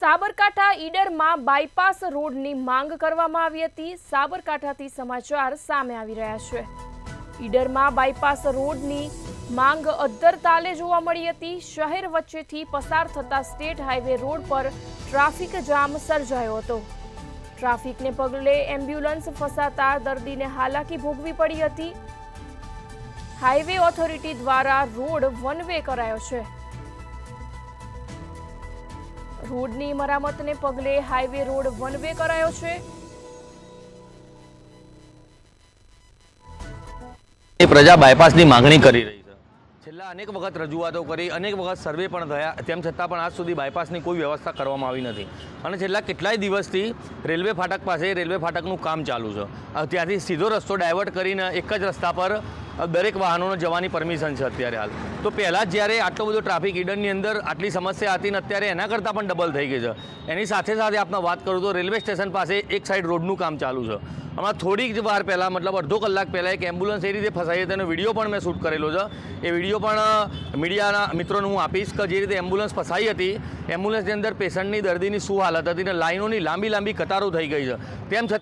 Sabarkantha ઈડરમાં bypass રોડની માંગ કરવામાં આવી હતી। સાબરકાંઠાથી સમાચાર સામે આવી રહ્યા છે। ઈડરમાં બાયપાસ રોડની માંગ અદ્ધર તાલે જોવા મળી હતી। શહેર વચ્ચેથી પસાર થતા સ્ટેટ હાઈવે રોડ પર ટ્રાફિક જામ સર્જાયો હતો। ટ્રાફિકને પગલે એમ્બ્યુલન્સ ફસાતા દર્દીને હાલાકી ભોગવી પડી હતી। હાઈવે ઓથોરિટી દ્વારા રોડ વન વે કરાયો છે। રોડની મરામતને પગલે હાઈવે રોડ વન વે કરાયો છે। પ્રજા બાયપાસની માંગણી કરી રહી છે। છેલ્લા અનેક વખત રજૂઆતો કરી, અનેક વખત સર્વે પણ થયા, તેમ છતાં પણ આજ સુધી બાયપાસની કોઈ વ્યવસ્થા કરવામાં આવી નથી। અને છેલ્લા કેટલાય દિવસથી રેલવે ફાટક પાસે રેલવે ફાટકનું કામ ચાલુ છે। ત્યાંથી સીધો રસ્તો ડાયવર્ટ કરીને એક જ રસ્તા પર દરેક વાહનોને જવાની પરમિશન છે અત્યારે હાલ। તો પહેલાં જ જ્યારે આટલો બધો ટ્રાફિક ઈડરની અંદર આટલી સમસ્યા હતી ને અત્યારે એના કરતાં પણ ડબલ થઈ ગઈ છે। એની સાથે સાથે આપને વાત કરું તો રેલવે સ્ટેશન પાસે એક સાઈડ રોડનું કામ ચાલુ છે। હમણાં થોડીક જ વાર પહેલાં, મતલબ અડધો કલાક પહેલાં એક એમ્બ્યુલન્સ એ રીતે ફસાઈ હતી, તેનો વિડીયો પણ મેં શૂટ કરેલો છે। એ વિડીયો પણ મીડિયાના મિત્રોને હું આપીશ કે જે રીતે એમ્બ્યુલન્સ ફસાઈ હતી, એમ્બ્યુલન્સની અંદર પેશન્ટની, દર્દીની શું હાલત હતી ને લાઈનોની લાંબી કતારો થઈ ગઈ છે। તેમ છતાં